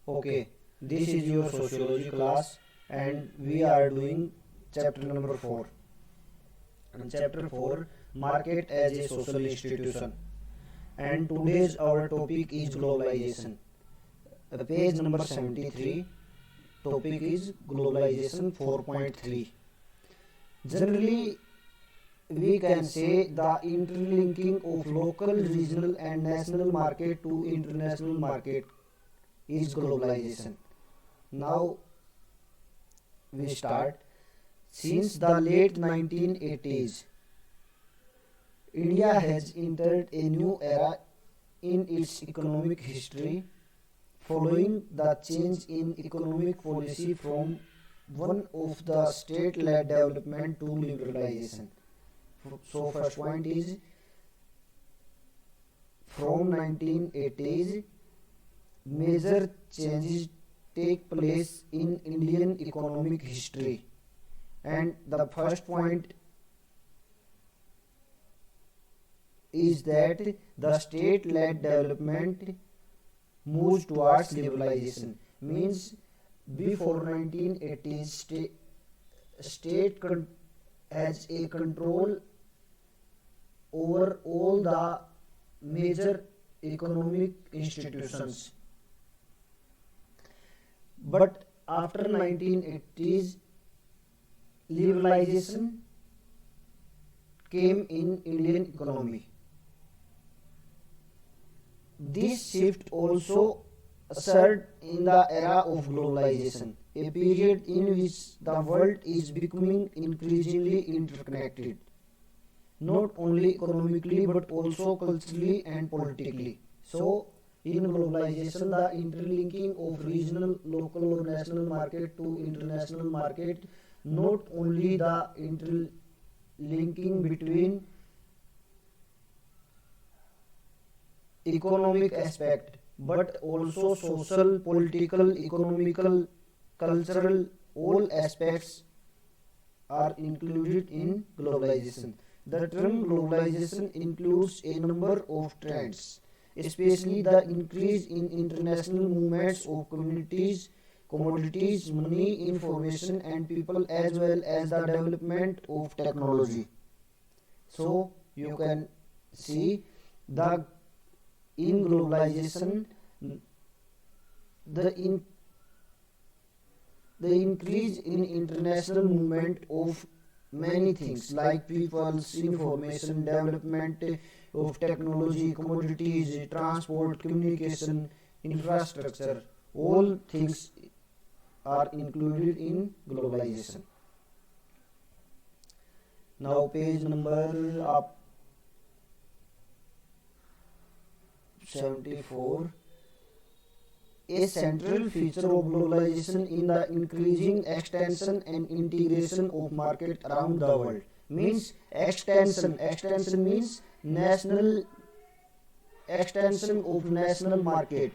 Okay, this is your sociology class and we are doing chapter number 4. And chapter 4, market as a social institution. And today's our topic is globalization. Page number 73, topic is globalization 4.3. Generally, we can say the interlinking of local, regional and national market to international market is globalization. Now we start. Since the late 1980s, India has entered a new era in its economic history following the change in economic policy from one of the state-led development to liberalization. So first point is from 1980s major changes take place in Indian economic history, and the first point is that the state-led development moves towards liberalization. Means before 1980s state has a control over all the major economic institutions, but after 1980s liberalization came in Indian economy. This shift also occurred in the era of globalization, a period in which the world is becoming increasingly interconnected, not only economically but also culturally and politically. So, in globalization, the interlinking of regional, local, or national market to international market, not only the interlinking between economic aspect but also social, political, economical, cultural, all aspects are included in globalization. The term globalization includes a number of trends, especially the increase in international movements of communities, commodities, money, information and people, as well as the development of technology. So you can see the in globalization the in the increase in international movement of many things like people's, information, development of technology, commodities, transport, communication, infrastructure, all things are included in globalization. Now page number up 74. A central feature of globalization in the increasing extension and integration of market around the world. Means extension means national extension of national market.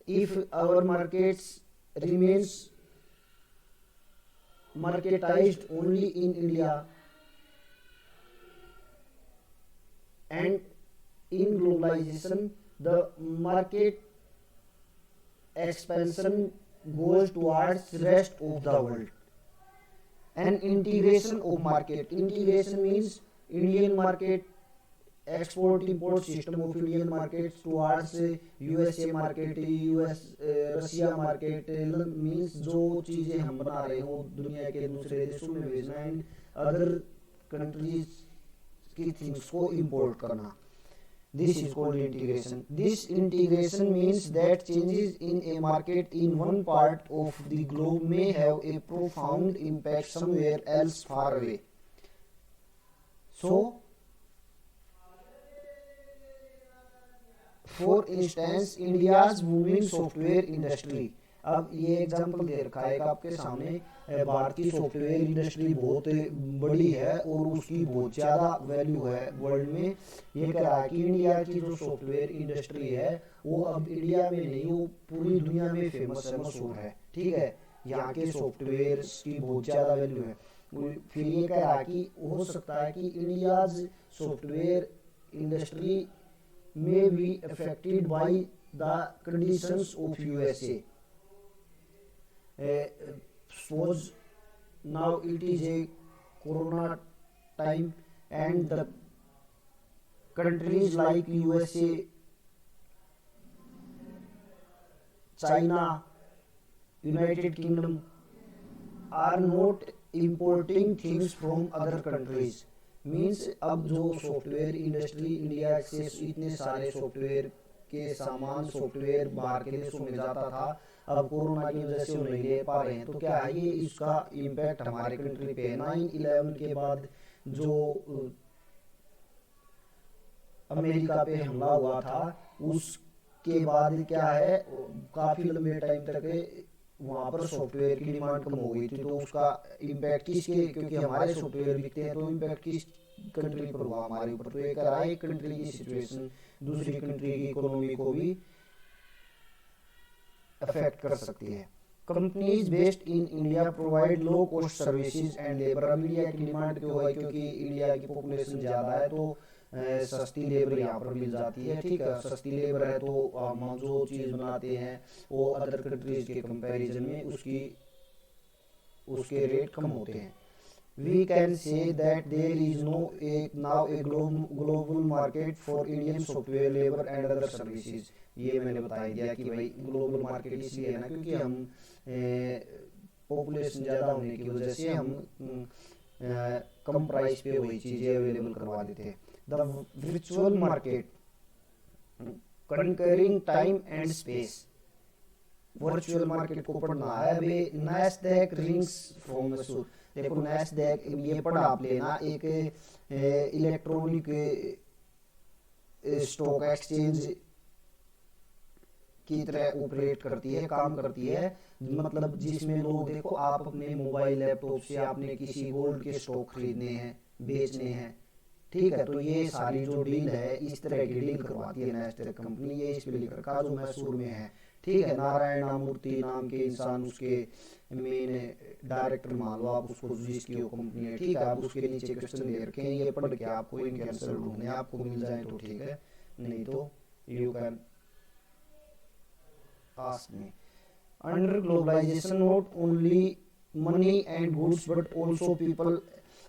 If our markets remains marketized only in India, and in globalization the market expansion goes towards rest of the world. And integration of market, integration means Indian market, export import system of Indian markets towards USA market, US Russia market, means जो चीज़ें हम बना रहे हो दुनिया के दूसरे देशों में भेजना, एंड अदर कंट्रीज की थिंग्स को इंपोर्ट करना. This is called integration. This integration means that changes in a market in one part of the globe may have a profound impact somewhere else far away. So, for instance, India's booming software industry. अब ये example दे रखा है आपके सामने. भारत की software industry बहुत बड़ी है और उसकी बहुत ज़्यादा वैल्यू है वर्ल्ड में. ये कह रहा है कि इंडिया की जो सॉफ्टवेयर इंडस्ट्री है वो अब इंडिया में नहीं, वो पूरी दुनिया में फेमस है, मशहूर है. ठीक है, यहाँ के सॉफ्टवेयर की बहुत ज़्यादा वैल्यू है. फिर ये कह रहा है कि हो सकता है कि India's software industry may be affected by the conditions of USA. Suppose now it is a corona time, and the countries like USA, China, United Kingdom are not importing things from other countries. Means अब जो software industry India से इतने सारे software के सामान software बाहर के देशों में जाता था, अब कोरोना की वजह से वो नहीं ले पा रहे हैं। तो क्या है, ये इसका इम्पैक्ट हमारे कंट्री पे है। 9/11 के बाद जो अमेरिका पे हमला हुआ था, उसके बाद क्या है, काफी लंबे टाइम तक वहां पर सॉफ्टवेयर की डिमांड कम हो गई थी। तो उसका इम्पैक्ट किसके, क्योंकि हमारे सॉफ्टवेयर बिकते हैं, तो इम्पैक्ट किस कंट्री पर हुआ, हमारे ऊपर। तो ये कह रहा है एक कंट्री की सिचुएशन दूसरी कंट्री की इकोनॉमी को भी अफेक्ट कर सकती है। Companies based in India provide low cost services and labour. अब इंडिया की डिमांड क्यों है, क्योंकि इंडिया की पॉपुलेशन ज्यादा है, तो सस्ती लेबर यहाँ पर मिल जाती है। ठीक है, सस्ती लेबर है तो हम जो चीज बनाते हैं वो अदर कंट्रीज के कंपैरिजन में उसके रेट कम होते हैं। We can say that there is now a global market for Indian software labour and other services. ये मैंने बता दिया कि भाई ग्लोबल मार्केट इसलिए है ना, क्योंकि हम पॉपुलेशन ज़्यादा होने की वजह से हम कम प्राइस पे वही चीज़ें अवेलेबल करवा देते हैं। The virtual market concurring time and space. Virtual market को पढ़ना है। अभी नैस्डैक रिंग्स फ्रॉम मसूर। देखो नैस्डैक ये पढ़ आप लेना, एक इलेक्ट्रॉनिक स्टॉक एक्सचेंज की तरह ऑपरेट करती है, काम करती है। मतलब जिसमें लोग, देखो आप अपने मोबाइल लैपटॉप से आपने किसी गोल्ड के स्टॉक खरीदने हैं, बेचने हैं, ठीक है, तो ये सारी जो डील है इस तरह की डील करवाती है नैस्डैक कंपनी। ये इस पे लिख रखा जो मैसूर में है। ठीक है, नारायण मूर्ति नाम के इंसान उसके मेन डायरेक्टर मान लो आप उसको, जिसकी वो कंपनी है। ठीक है, आप उसके नीचे क्वेश्चन दे रखे हैं, ये पढ़ के आपको इनके आंसर ढूंढने, आपको मिल जाए तो ठीक है, नहीं तो you can ask me. Under globalization, not only money and goods but also people.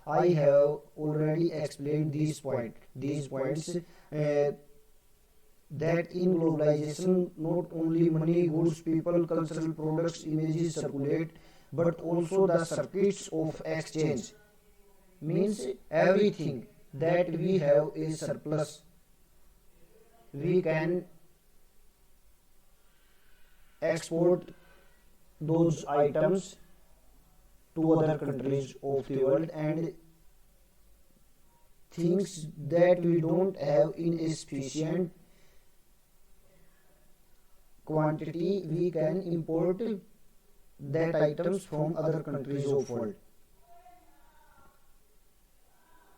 I have already explained these points that in globalization, not only money, goods, people, cultural products, images circulate, but also the circuits of exchange. Means everything that we have a surplus, we can export those items to other countries of the world, and things that we don't have in a sufficient quantity, we can import that items from other countries of world.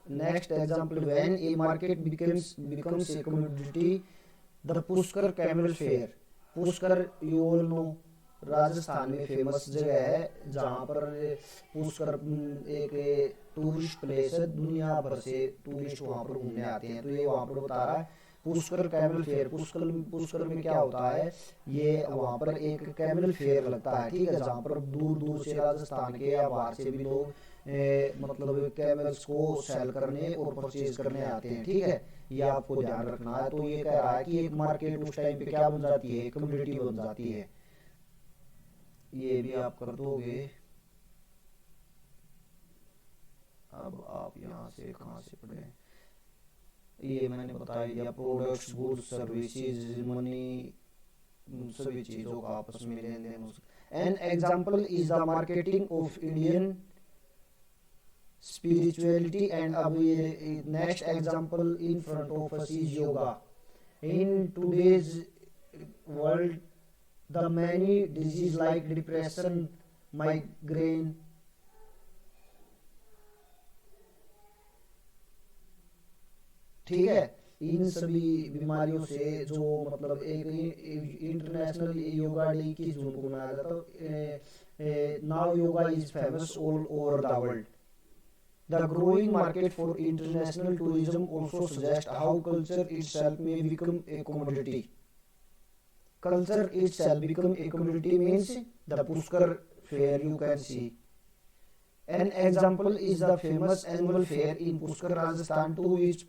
Next example, when a market becomes a commodity, the Pushkar Camel Fair. Pushkar you all know Rajasthan में famous जगह है, जहाँ पर पुष्कर एक tourist place है, दुनिया भर से टूरिस्ट वहाँ पर घूमने आते हैं। तो ये वहाँ पर बता रहा है पुष्कर कैमल फेयर। पुष्कर में क्या होता है, ये वहाँ पर एक कैमल फेयर लगता है। ठीक है, जहाँ पर दूर दूर से राजस्थान के या बाहर से भी लोग मतलब कैमल्स को सेल करने और परचेज करने आते हैं। ठीक है, ये आपको ध्यान रखना है। तो ये कह रहा है कि एक मार्केट उस टाइम पे क्या बन जाती है, कम्युनिटी बन जाती है। ये भी आप कर दोगे। अब आप यहाँ से कहाँ से पढ़े, ये मैंने बता दिया। प्रोडक्ट्स, गुड्स, सर्विसेज, मनी, सभी चीजों का आपस में लेन देन हो सकता है। An example is the marketing of Indian spirituality, and अब ये next example in front of us is yoga. In today's world, the many diseases like depression, migraine, ठीक है, इन सभी बीमारियों से जो मतलब एक इंटरनेशनल योगा डे की जून को मनाया जाता है। Now yoga is famous all over the world. The growing market for international tourism also suggests how culture itself may become a commodity. Culture itself become a commodity means the Pushkar fair you can see. An example is the famous annual fair in Pushkar, Rajasthan, to which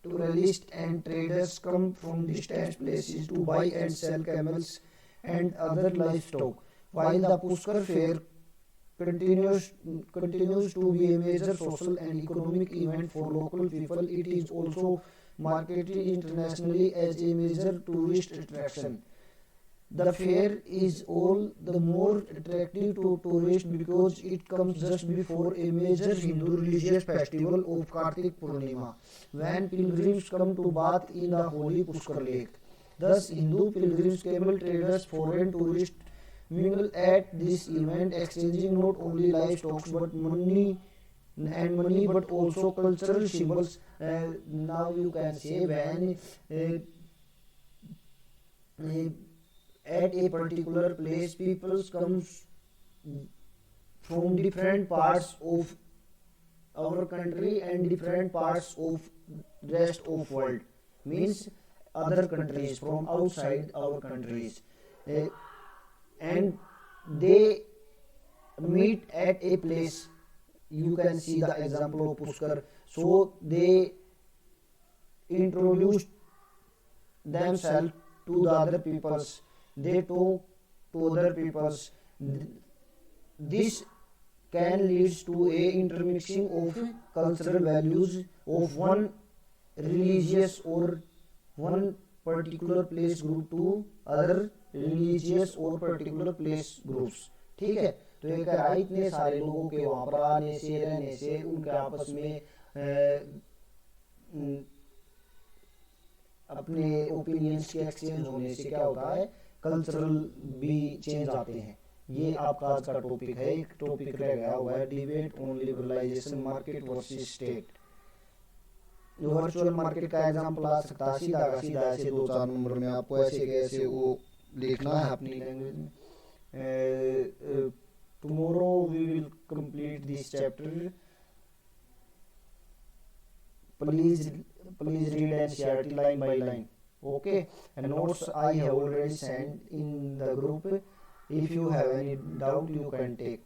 tourists and traders come from distant places to buy and sell camels and other livestock. While the Pushkar fair continues continues to be a major social and economic event for local people, it is also marketed internationally as a major tourist attraction. The fair is all the more attractive to tourists because it comes just before a major Hindu religious festival of Kartik Purnima, when pilgrims come to bath in the holy Pushkar lake. Thus, Hindu pilgrims, camel traders, foreign tourists mingle at this event, exchanging not only livestock but money but also cultural symbols. Now you can say when uh, at a particular place people comes from different parts of our country and different parts of rest of world, means other countries from outside our countries. Uh, and they meet at a place. You can see the example of Pushkar. So they introduced themselves to the other peoples, they talk to other peoples. This can lead to a intermixing of cultural values of one religious or one particular place group to other religious और particular place groups. ठीक है, तो ये कह रहा है इतने सारे लोगों के वहां पर आने से रहने से उनके आपस में अपने ओपिनियंस के एक्सचेंज होने से क्या होता है, कल्चरल भी चेंज आते हैं. ये आपका आज का टॉपिक है. एक टॉपिक रह गया हुआ है, debate on liberalisation market versus state. Virtual market का एग्जांपल आ सकता है सीधा का सीधा ऐसे 2-4 नंबर में आपको ऐसे कैसे वो लिखना है अपनी लैंग्वेज में. Tomorrow we will complete this chapter. Please read NCERT line by line. Okay, and notes I have already sent in the group. If you have any doubt, you can take.